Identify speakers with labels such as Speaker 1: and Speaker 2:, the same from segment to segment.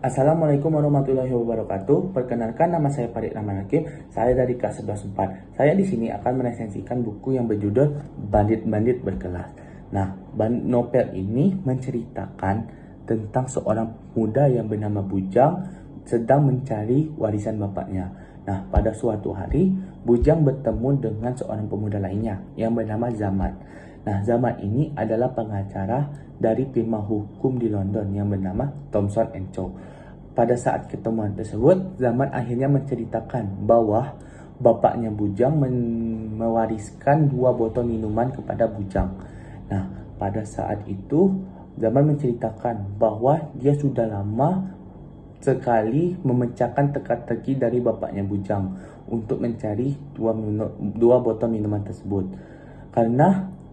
Speaker 1: Assalamualaikum warahmatullahi wabarakatuh. Perkenalkan, nama saya Farid Rahman Hakim. Saya dari kelas 11 4. Saya di sini akan meresensikan buku yang berjudul Bandit-Bandit Berkelas. Nah, novel ini menceritakan tentang seorang muda yang bernama Bujang sedang mencari warisan bapaknya. Nah, pada suatu hari, Bujang bertemu dengan seorang pemuda lainnya yang bernama Zaman. Nah, Zaman ini adalah pengacara dari firma hukum di London yang bernama Thomson & Cho. Pada saat ketemuan tersebut, Zaman akhirnya menceritakan bahwa bapaknya Bujang mewariskan 2 botol minuman kepada Bujang. Nah, pada saat itu, Zaman menceritakan bahwa dia sudah lama sekali memecahkan teka-teki dari bapaknya Bujang untuk mencari 2 botol minuman tersebut.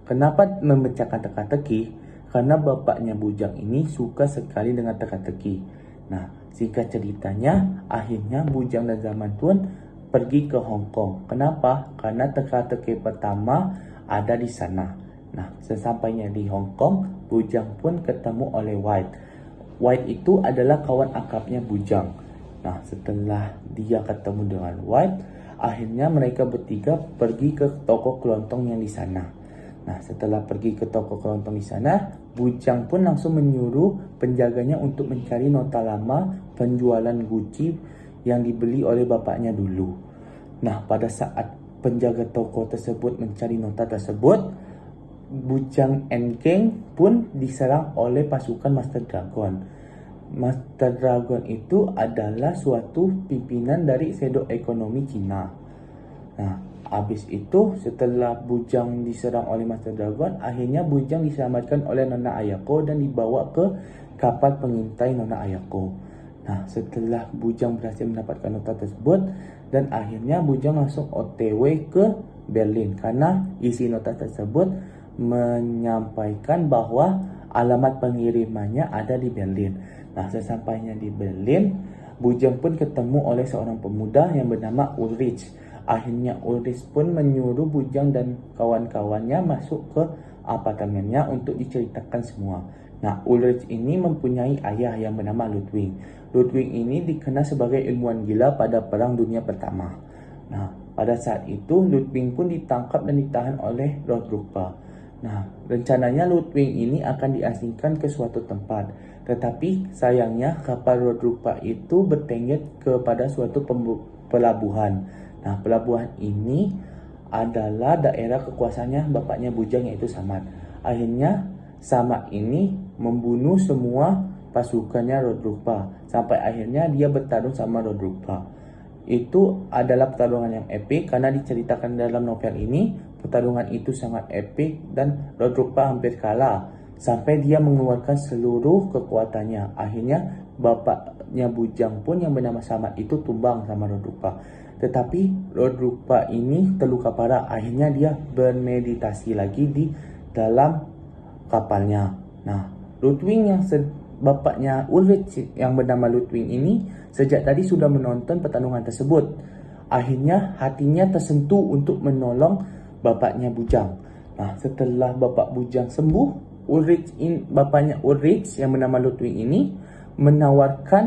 Speaker 1: Kenapa memecahkan teka-teki? Karena bapaknya Bujang ini suka sekali dengan teka-teki. Nah, singkat ceritanya, akhirnya Bujang dan Zaman pun pergi ke Hong Kong. Kenapa? Karena teka-teki pertama ada di sana. Nah, sesampainya di Hong Kong, Bujang pun ketemu oleh White. White itu adalah kawan akrabnya Bujang. Nah, setelah dia ketemu dengan White, akhirnya mereka bertiga pergi ke toko kelontong yang di sana. Nah, setelah pergi ke toko kelontong di sana, Bujang pun langsung menyuruh penjaganya untuk mencari nota lama penjualan Gucci yang dibeli oleh bapaknya dulu. Nah, pada saat penjaga toko tersebut mencari nota tersebut, Bujang and Geng pun diserang oleh pasukan Master Dragon. Master Dragon itu adalah suatu pimpinan dari Shadow Ekonomi Cina. Nah, habis itu setelah Bujang diserang oleh Master Dragon, akhirnya Bujang diselamatkan oleh Nona Ayako dan dibawa ke kapal pengintai Nona Ayako. Nah, setelah Bujang berhasil mendapatkan nota tersebut, dan akhirnya Bujang langsung OTW ke Berlin karena isi nota tersebut menyampaikan bahwa alamat pengirimannya ada di Berlin. Nah, sesampainya di Berlin, Bujang pun ketemu oleh seorang pemuda yang bernama Ulrich. Akhirnya Ulrich pun menyuruh Bujang dan kawan-kawannya masuk ke apartemennya untuk diceritakan semua. Nah, Ulrich ini mempunyai ayah yang bernama Ludwig. Ludwig ini dikenal sebagai ilmuwan gila pada Perang Dunia Pertama. Nah, pada saat itu Ludwig pun ditangkap dan ditahan oleh Lord Rupa. Nah, rencananya Ludwig ini akan diasingkan ke suatu tempat. Tetapi sayangnya kapal Lord Rupa itu bertengger kepada suatu pelabuhan. Nah, pelabuhan ini adalah daerah kekuasaannya bapaknya Bujang, yaitu Samad. Akhirnya Samad ini membunuh semua pasukannya Lord Rupa. Sampai akhirnya dia bertarung sama Lord Rupa. Itu adalah pertarungan yang epik karena diceritakan dalam novel ini. Pertarungan itu sangat epik dan Lord Rupa hampir kalah sampai dia mengeluarkan seluruh kekuatannya. Akhirnya bapaknya Bujang pun yang bernama Samad itu tumbang sama Lord Rupa. Tetapi Lord Rupa ini terluka parah. Akhirnya dia bermeditasi lagi di dalam kapalnya. Nah, Ludwig yang bapaknya Ulrich yang bernama Ludwig ini sejak tadi sudah menonton pertarungan tersebut. Akhirnya hatinya tersentuh untuk menolong bapaknya Bujang. Nah, setelah bapak Bujang sembuh, bapaknya Ulrich yang bernama Ludwig ini menawarkan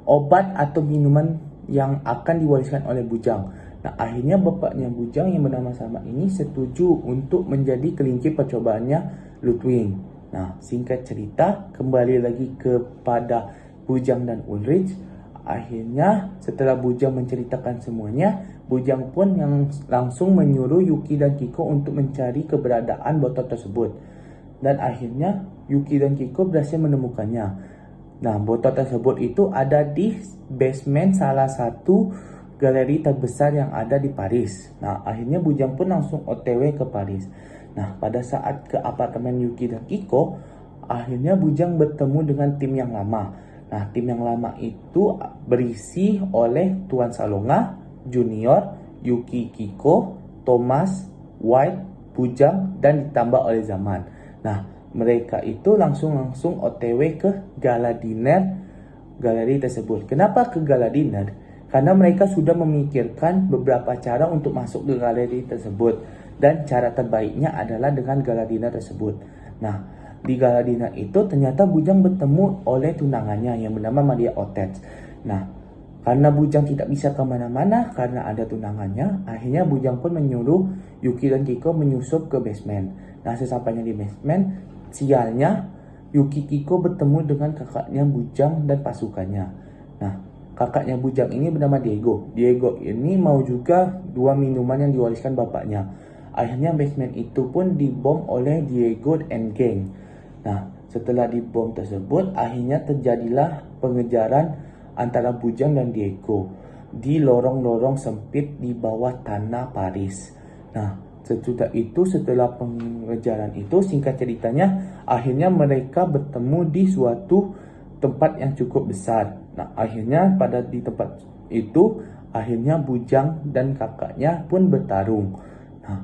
Speaker 1: obat atau minuman yang akan diwariskan oleh Bujang. Nah, akhirnya bapaknya Bujang yang bernama Samad ini setuju untuk menjadi kelinci percobaannya Ludwig. Nah, singkat cerita, kembali lagi kepada Bujang dan Ulrich. Akhirnya setelah Bujang menceritakan semuanya, Bujang pun yang langsung menyuruh Yuki dan Kiko untuk mencari keberadaan botol tersebut. Dan akhirnya Yuki dan Kiko berhasil menemukannya. Nah, botol tersebut itu ada di basement salah satu galeri terbesar yang ada di Paris. Nah, akhirnya Bujang pun langsung OTW ke Paris. Nah, pada saat ke apartemen Yuki dan Kiko, akhirnya Bujang bertemu dengan tim yang lama. Nah, tim yang lama itu berisi oleh Tuan Salonga, Junior, Yuki, Kiko, Thomas, White, Bujang, dan ditambah oleh Zaman. Nah, mereka itu langsung OTW ke gala dinner galeri tersebut. Kenapa ke gala dinner? Karena mereka sudah memikirkan beberapa cara untuk masuk ke galeri tersebut. Dan cara terbaiknya adalah dengan gala dinner tersebut. Nah, di Galadina itu ternyata Bujang bertemu oleh tunangannya yang bernama Maria Otets. Nah, karena Bujang tidak bisa kemana-mana karena ada tunangannya, akhirnya Bujang pun menyuruh Yuki dan Kiko menyusup ke basement. Nah, sesampainya di basement, sialnya Yuki Kiko bertemu dengan kakaknya Bujang dan pasukannya. Nah, kakaknya Bujang ini bernama Diego. Diego ini mau juga 2 minuman yang diwariskan bapaknya. Akhirnya basement itu pun dibom oleh Diego and gang. Nah, setelah dibom tersebut, akhirnya terjadilah pengejaran antara Bujang dan Diego di lorong-lorong sempit di bawah tanah Paris. Nah, setelah pengejaran itu, singkat ceritanya, akhirnya mereka bertemu di suatu tempat yang cukup besar. Nah, akhirnya di tempat itu, akhirnya Bujang dan kakaknya pun bertarung. Nah,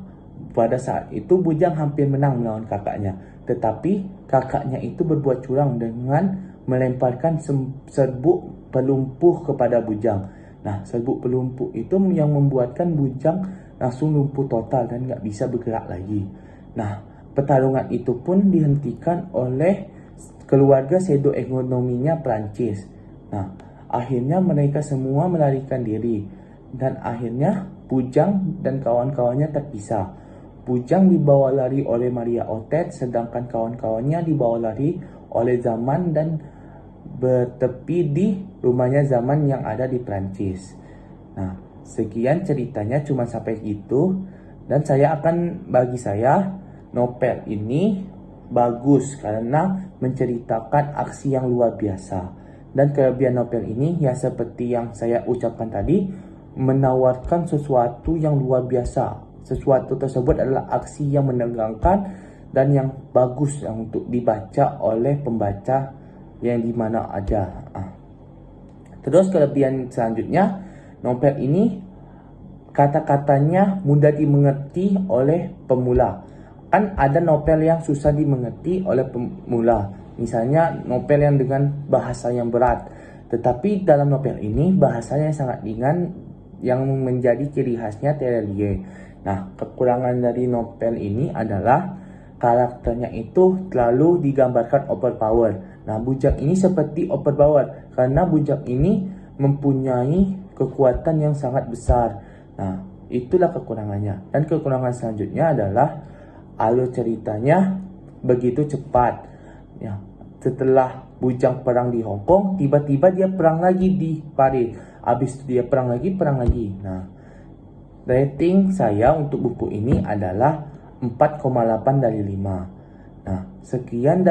Speaker 1: pada saat itu Bujang hampir menang melawan kakaknya, tetapi kakaknya itu berbuat curang dengan melemparkan serbuk pelumpuh kepada Bujang. Nah, serbuk pelumpuh itu yang membuatkan Bujang langsung lumpuh total dan nggak bisa bergerak lagi. Nah, pertarungan itu pun dihentikan oleh keluarga pseudo ekonominya Prancis. Nah, akhirnya mereka semua melarikan diri dan akhirnya Bujang dan kawan-kawannya terpisah. Bujang dibawa lari oleh Maria Ottet, sedangkan kawan-kawannya dibawa lari oleh Zaman dan bertepi di rumahnya Zaman yang ada di Prancis. Nah, sekian ceritanya cuma sampai itu. Dan bagi saya, novel ini bagus karena menceritakan aksi yang luar biasa. Dan kelebihan novel ini ya seperti yang saya ucapkan tadi, menawarkan sesuatu yang luar biasa. Sesuatu tersebut adalah aksi yang menegangkan dan yang bagus untuk dibaca oleh pembaca yang dimana aja. Terus kelebihan selanjutnya, novel ini kata-katanya mudah dimengerti oleh pemula. Kan ada novel yang susah dimengerti oleh pemula. Misalnya novel yang dengan bahasa yang berat. Tetapi dalam novel ini bahasanya sangat ringan yang menjadi ciri khasnya Terelie. Nah, kekurangan dari novel ini adalah karakternya itu terlalu digambarkan overpower. Nah, Bujang ini seperti overpower karena Bujang ini mempunyai kekuatan yang sangat besar. Nah, itulah kekurangannya. Dan kekurangan selanjutnya adalah alur ceritanya begitu cepat. Ya, setelah Bujang perang di Hong Kong, tiba-tiba dia perang lagi di Paris. Habis itu dia perang lagi. Nah, rating saya untuk buku ini adalah 4,8 dari 5. Nah, sekian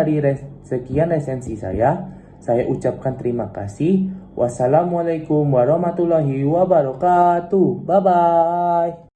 Speaker 1: resensi saya. Saya ucapkan terima kasih. Wassalamualaikum warahmatullahi wabarakatuh. Bye-bye.